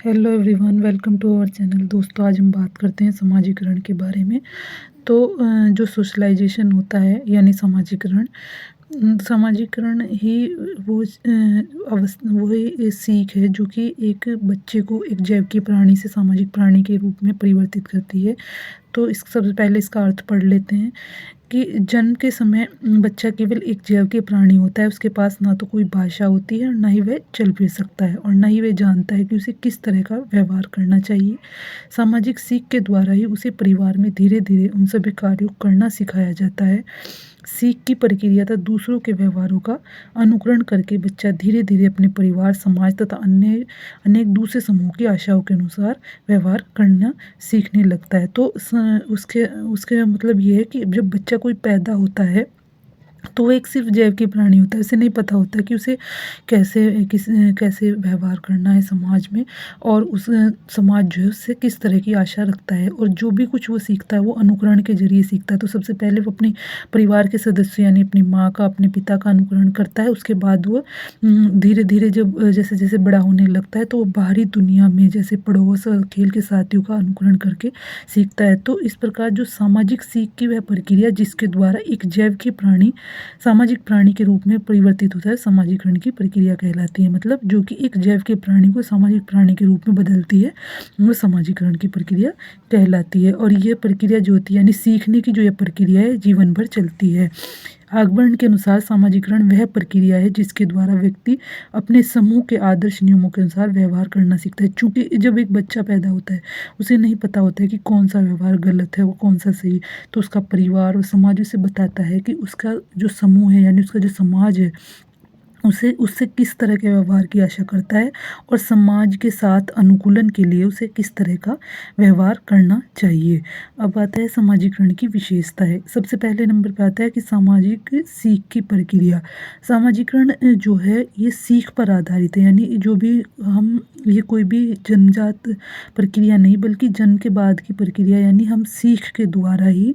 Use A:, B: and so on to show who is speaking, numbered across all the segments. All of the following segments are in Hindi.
A: Hello everyone, welcome to our channel. दोस्तों, आज हम बात करते हैं समाजीकरण के बारे में। तो जो सोशलाइजेशन होता है यानी समाजीकरण, समाजीकरण ही वही सीख है जो कि एक बच्चे को एक जैविक प्राणी से सामाजिक प्राणी के रूप में परिवर्तित करती है। तो इस सबसे पहले इसका अर्थ पढ़ लेते हैं कि जन्म के समय बच्चा केवल एक जैविक प्राणी होता है। उसके पास ना तो कोई भाषा होती है और ना ही वह चल फिर सकता है और ना ही वह जानता है कि उसे किस तरह का व्यवहार करना चाहिए। सामाजिक सीख के द्वारा ही उसे परिवार में धीरे धीरे उन सभी कार्यों को करना सिखाया जाता है। सीख की प्रक्रिया तथा दूसरों के व्यवहारों का अनुकरण करके बच्चा धीरे धीरे अपने परिवार, समाज तथा अन्य अनेक दूसरे समूह की आशाओं के अनुसार व्यवहार करना सीखने लगता है। तो उसके उसके मतलब ये है कि जब बच्चा कोई पैदा होता है तो वो एक सिर्फ जैविक प्राणी होता है। उसे नहीं पता होता कि उसे कैसे व्यवहार करना है समाज में, और उस समाज जो है उससे किस तरह की आशा रखता है। और जो भी कुछ वो सीखता है वो अनुकरण के जरिए सीखता है। तो सबसे पहले वो अपने परिवार के सदस्य यानी अपनी माँ का, अपने पिता का अनुकरण करता है। उसके बाद वो धीरे धीरे जब जैसे जैसे बड़ा होने लगता है तो वो बाहरी दुनिया में जैसे पड़ोस और खेल के साथियों का अनुकरण करके सीखता है। तो इस प्रकार जो सामाजिक सीख की वह प्रक्रिया जिसके द्वारा एक जैविक प्राणी सामाजिक प्राणी के रूप में परिवर्तित होता है, समाजीकरण की प्रक्रिया कहलाती है। मतलब जो कि एक जैविक प्राणी को सामाजिक प्राणी के रूप में बदलती है, वो समाजीकरण की प्रक्रिया कहलाती है। और ये प्रक्रिया जो होती है यानी सीखने की जो ये प्रक्रिया है जीवन भर चलती है। आगमन के अनुसार सामाजीकरण वह प्रक्रिया है जिसके द्वारा व्यक्ति अपने समूह के आदर्श नियमों के अनुसार व्यवहार करना सीखता है। चूंकि जब एक बच्चा पैदा होता है उसे नहीं पता होता है कि कौन सा व्यवहार गलत है और कौन सा सही। तो उसका परिवार और समाज उसे बताता है कि उसका जो समूह है यानी उसका जो समाज है उसे उससे किस तरह के व्यवहार की आशा करता है और समाज के साथ अनुकूलन के लिए उसे किस तरह का व्यवहार करना चाहिए। अब आता है समाजीकरण की विशेषता है। सबसे पहले नंबर पे आता है कि सामाजिक सीख की प्रक्रिया। सामाजीकरण जो है ये सीख पर आधारित है, यानी जो भी हम ये कोई भी जन्मजात प्रक्रिया नहीं बल्कि जन्म के बाद की प्रक्रिया, यानी हम सीख के द्वारा ही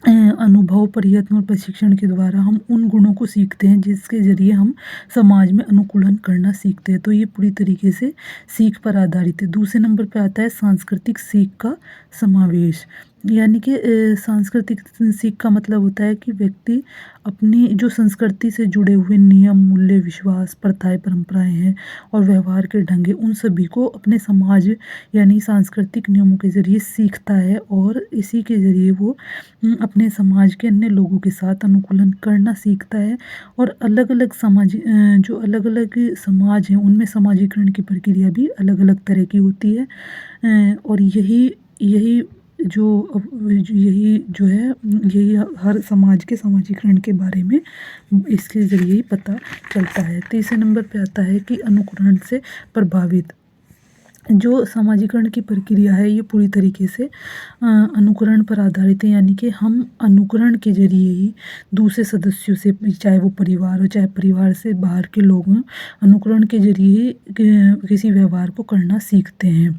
A: अनुभव, प्रयत्न और प्रशिक्षण के द्वारा हम उन गुणों को सीखते हैं जिसके जरिए हम समाज में अनुकूलन करना सीखते हैं। तो ये पूरी तरीके से सीख पर आधारित है। दूसरे नंबर पे आता है सांस्कृतिक सीख का समावेश। यानी कि सांस्कृतिक सीख का मतलब होता है कि व्यक्ति अपनी जो संस्कृति से जुड़े हुए नियम, मूल्य, विश्वास, प्रथाएं, परंपराएं हैं और व्यवहार के ढंग है, उन सभी को अपने समाज यानी सांस्कृतिक नियमों के जरिए सीखता है और इसी के जरिए वो अपने समाज के अन्य लोगों के साथ अनुकूलन करना सीखता है। और अलग अलग जो अलग अलग समाज हैं उनमें समाजीकरण की प्रक्रिया भी अलग अलग तरह की होती है। और यही यही यही जो है यही हर समाज के समाजीकरण के बारे में इसके जरिए ही पता चलता है। तीसरे नंबर पे आता है कि अनुकरण से प्रभावित। जो समाजीकरण की प्रक्रिया है ये पूरी तरीके से अनुकरण पर आधारित है, यानी कि हम अनुकरण के जरिए ही दूसरे सदस्यों से, चाहे वो परिवार हो चाहे परिवार से बाहर के लोग हों, अनुकरण के जरिए ही किसी व्यवहार को करना सीखते हैं।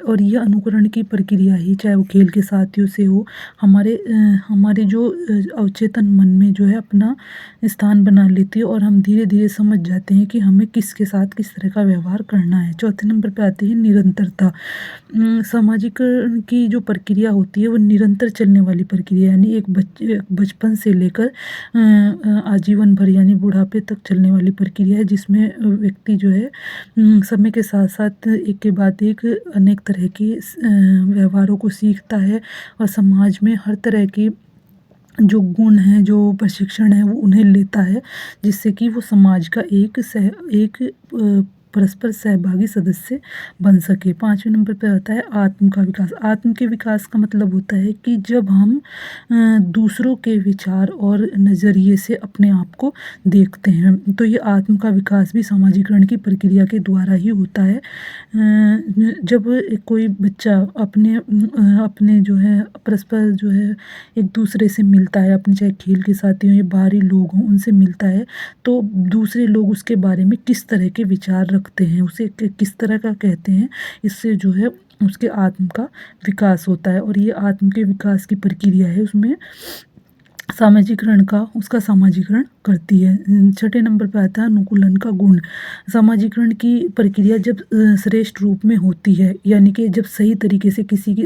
A: और यह अनुकरण की प्रक्रिया ही चाहे वो खेल के साथियों से हो, हमारे जो अवचेतन मन में जो है अपना स्थान बना लेती है और हम धीरे धीरे समझ जाते हैं कि हमें किसके साथ किस तरह का व्यवहार करना है। चौथे नंबर पे आती है निरंतरता। सामाजिकरण की जो प्रक्रिया होती है वो निरंतर चलने वाली प्रक्रिया, यानी एक बचपन से लेकर आजीवन भर यानी बुढ़ापे तक चलने वाली प्रक्रिया है, जिसमें व्यक्ति जो है समय के साथ साथ एक के बाद एक अनेक तरह के व्यवहारों को सीखता है और समाज में हर तरह की जो गुण हैं, जो प्रशिक्षण है वो उन्हें लेता है, जिससे कि वो समाज का एक परस्पर सहभागी सदस्य बन सके। पाँचवें नंबर पे आता है आत्म का विकास। आत्म के विकास का मतलब होता है कि जब हम दूसरों के विचार और नज़रिए से अपने आप को देखते हैं, तो ये आत्म का विकास भी समाजीकरण की प्रक्रिया के द्वारा ही होता है। जब कोई बच्चा अपने जो है परस्पर जो है एक दूसरे से मिलता है, अपने चाहे खेल के साथी हों या बाहरी लोग हों उनसे मिलता है, तो दूसरे लोग उसके बारे में किस तरह के विचार रखते हैं, उसे किस तरह का कहते हैं, इससे जो है उसके आत्म का विकास होता है। और ये आत्म के विकास की प्रक्रिया है, उसमें उसका सामाजीकरण करती है। छठे नंबर पे आता है अनुकूलन का गुण। समाजीकरण की प्रक्रिया जब श्रेष्ठ रूप में होती है, यानी कि जब सही तरीके से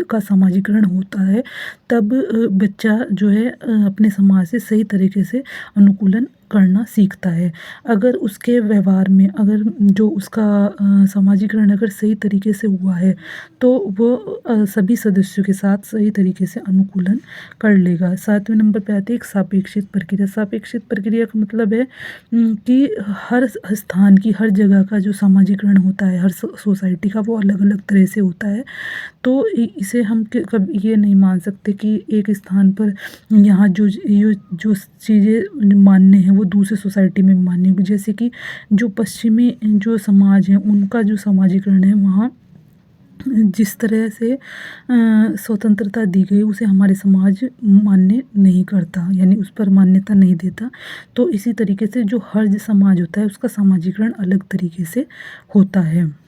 A: का समाजीकरण होता है, तब बच्चा जो है अपने समाज से सही तरीके से अनुकूलन करना सीखता है। अगर उसके व्यवहार में अगर जो उसका समाजीकरण अगर सही तरीके से हुआ है, तो वो सभी सदस्यों के साथ सही तरीके से अनुकूलन कर लेगा। 7वें नंबर पे आती है एक सापेक्षित प्रक्रिया। सापेक्षित प्रक्रिया का मतलब है कि हर स्थान की, हर जगह का जो समाजीकरण होता है, हर सोसाइटी का, वो अलग-अलग तरह से होता है। तो इसे हम कभी ये नहीं मान सकते कि एक स्थान पर यहाँ जो चीज़ें मान्य हैं वो दूसरे सोसाइटी में मान्य होगी। जैसे कि जो पश्चिमी जो समाज है, उनका जो समाजीकरण है, वहाँ जिस तरह से स्वतंत्रता दी गई, उसे हमारे समाज मान्य नहीं करता, यानी उस पर मान्यता नहीं देता। तो इसी तरीके से जो हर समाज होता है, उसका समाजीकरण अलग तरीके से होता है।